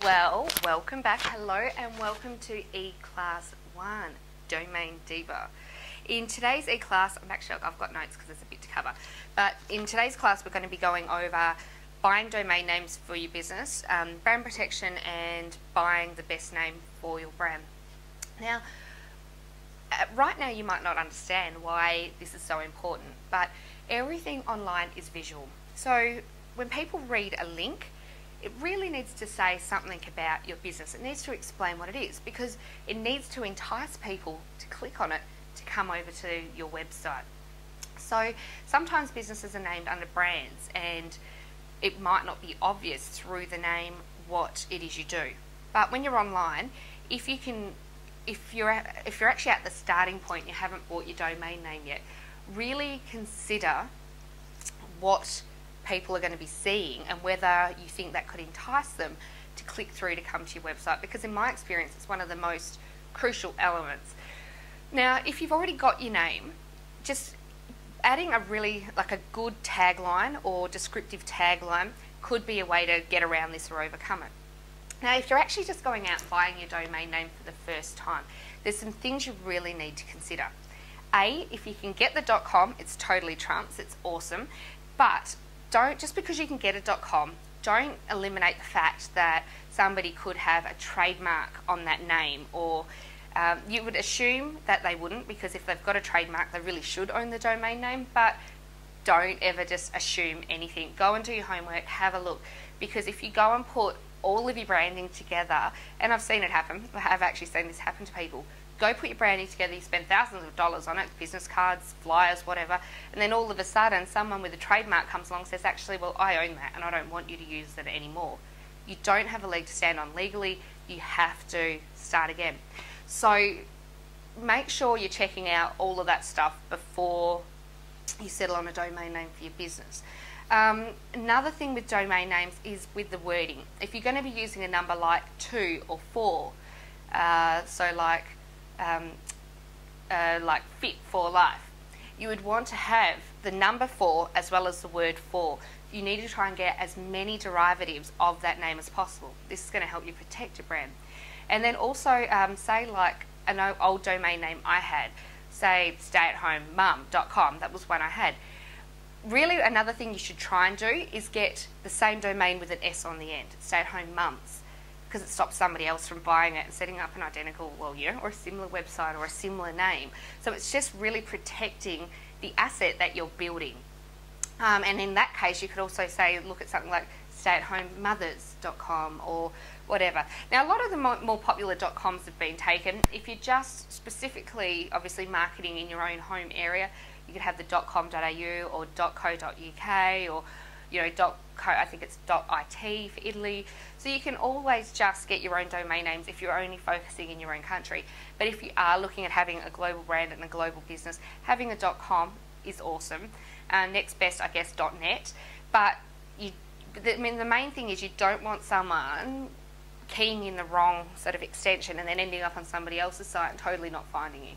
Well, welcome back. Hello and welcome to eclass 1, Domain Diva. In today's eclass, I've got notes because there's a bit to cover, but in today's class we're going to be going over buying domain names for your business, brand protection, and buying the best name for your brand. Now, right now you might not understand why this is so important, but everything online is visual. So when people read a link, it really needs to say something about your business. It needs to explain what it is, because it needs to entice people to click on it to come over to your website. So sometimes businesses are named under brands and it might not be obvious through the name what it is you do. But when you're online, if you're actually at the starting point and you haven't bought your domain name yet, really consider what people are going to be seeing and whether you think that could entice them to click through to come to your website, because in my experience it's one of the most crucial elements. Now, if you've already got your name, just adding a good tagline or descriptive tagline could be a way to get around this or overcome it. Now, if you're actually just going out and buying your domain name for the first time, there's some things you really need to consider. If you can get the .com, it's totally trumps, it's awesome, but just because you can get a .com, don't eliminate the fact that somebody could have a trademark on that name, or you would assume that they wouldn't, because if they've got a trademark they really should own the domain name, but don't ever just assume anything. Go and do your homework, have a look, because if you go and put all of your branding together, and I've seen it happen, I've actually seen this happen to people, go put your branding together, you spend thousands of dollars on it, business cards, flyers, whatever, and then all of a sudden someone with a trademark comes along and says, actually, well, I own that and I don't want you to use it anymore. You don't have a leg to stand on legally, you have to start again. So make sure you're checking out all of that stuff before you settle on a domain name for your business. Another thing with domain names is with the wording. If you're going to be using a number like 2 or 4, so like fit for life, you would want to have the number 4 as well as the word for. You need to try and get as many derivatives of that name as possible. This is going to help you protect your brand. And then also say like an old domain name I had, say stayatHomeMum.com, that was one I had. Really, another thing you should try and do is get the same domain with an S on the end, Stay at Home Mums, because it stops somebody else from buying it and setting up an identical, or a similar website or a similar name. So it's just really protecting the asset that you're building. And in that case, you could also say, look at something like stayatHomeMothers.com or whatever. Now, a lot of the more popular .coms have been taken. If you're just specifically, obviously, marketing in your own home area, you could have the .com.au or .co.uk, or I think it's .it for Italy. So you can always just get your own domain names if you're only focusing in your own country. But if you are looking at having a global brand and a global business, having a .com is awesome. Next best, I guess, .net. But the main thing is you don't want someone keying in the wrong sort of extension and then ending up on somebody else's site and totally not finding you.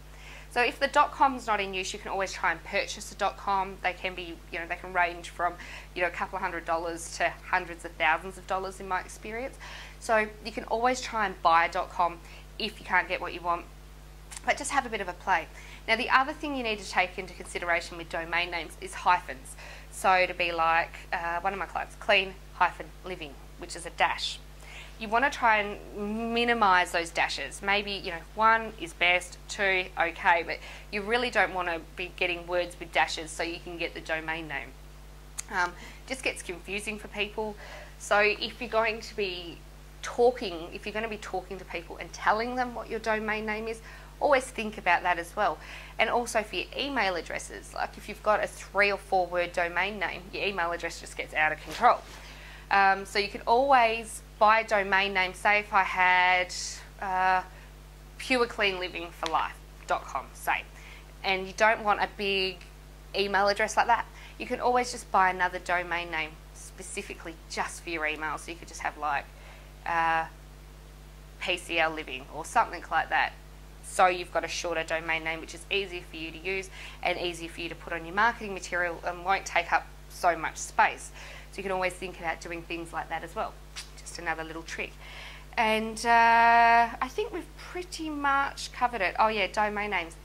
So if the .com is not in use, you can always try and purchase a .com. They can be, they can range from, a couple $100 to hundreds of thousands of dollars in my experience. So you can always try and buy a .com if you can't get what you want, but just have a bit of a play. Now, the other thing you need to take into consideration with domain names is hyphens. So to be like one of my clients, clean-living, which is a dash. You want to try and minimize those dashes. Maybe, 1 is best, 2, okay, but you really don't want to be getting words with dashes so you can get the domain name. Just gets confusing for people. So if you're going to be talking to people and telling them what your domain name is, always think about that as well. And also for your email addresses, like if you've got a 3 or 4 word domain name, your email address just gets out of control. So you can always buy a domain name. Say if I had purecleanlivingforlife.com, say, and you don't want a big email address like that, you can always just buy another domain name specifically just for your email. So you could just have like PCL Living or something like that. So you've got a shorter domain name, which is easier for you to use and easier for you to put on your marketing material and won't take up so much space. So you can always think about doing things like that as well. Just another little trick. And I think we've pretty much covered it. Oh yeah, domain names.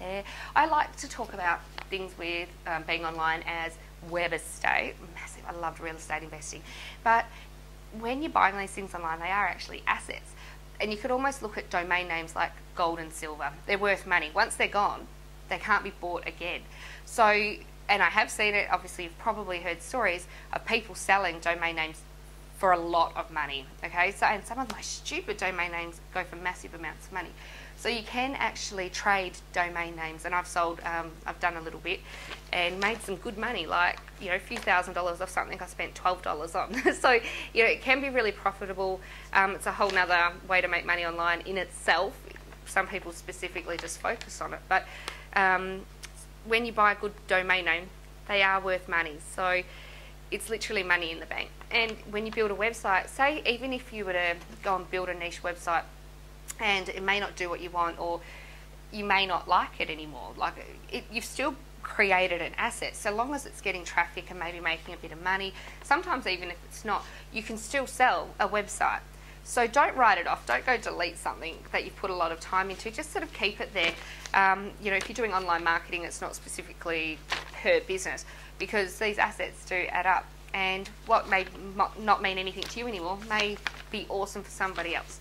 There. I like to talk about things with being online as web estate. Massive. I loved real estate investing. But when you're buying these things online, they are actually assets. And you could almost look at domain names like gold and silver. They're worth money. Once they're gone, they can't be bought again. So, and I have seen it, obviously you've probably heard stories of people selling domain names for a lot of money, okay? So, and some of my stupid domain names go for massive amounts of money. So you can actually trade domain names, and I've sold, I've done a little bit and made some good money, like, you know, a few $1,000s off something I spent $12 on. So, you know, it can be really profitable. It's a whole nother way to make money online in itself. Some people specifically just focus on it, but when you buy a good domain name, they are worth money. So it's literally money in the bank. And when you build a website, say even if you were to go and build a niche website and it may not do what you want, or you may not like it anymore, like you've still created an asset. So long as it's getting traffic and maybe making a bit of money, sometimes even if it's not, you can still sell a website. So don't write it off. Don't go delete something that you've put a lot of time into. Just sort of keep it there. You know, if you're doing online marketing, it's not specifically per business, because these assets do add up. And what may not mean anything to you anymore may be awesome for somebody else.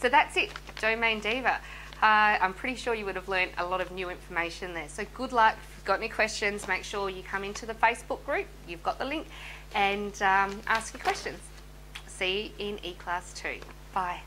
So that's it, Domain Diva. I'm pretty sure you would have learned a lot of new information there. So good luck. If you've got any questions, make sure you come into the Facebook group. You've got the link, and ask your questions. See you in eClass 2. Bye.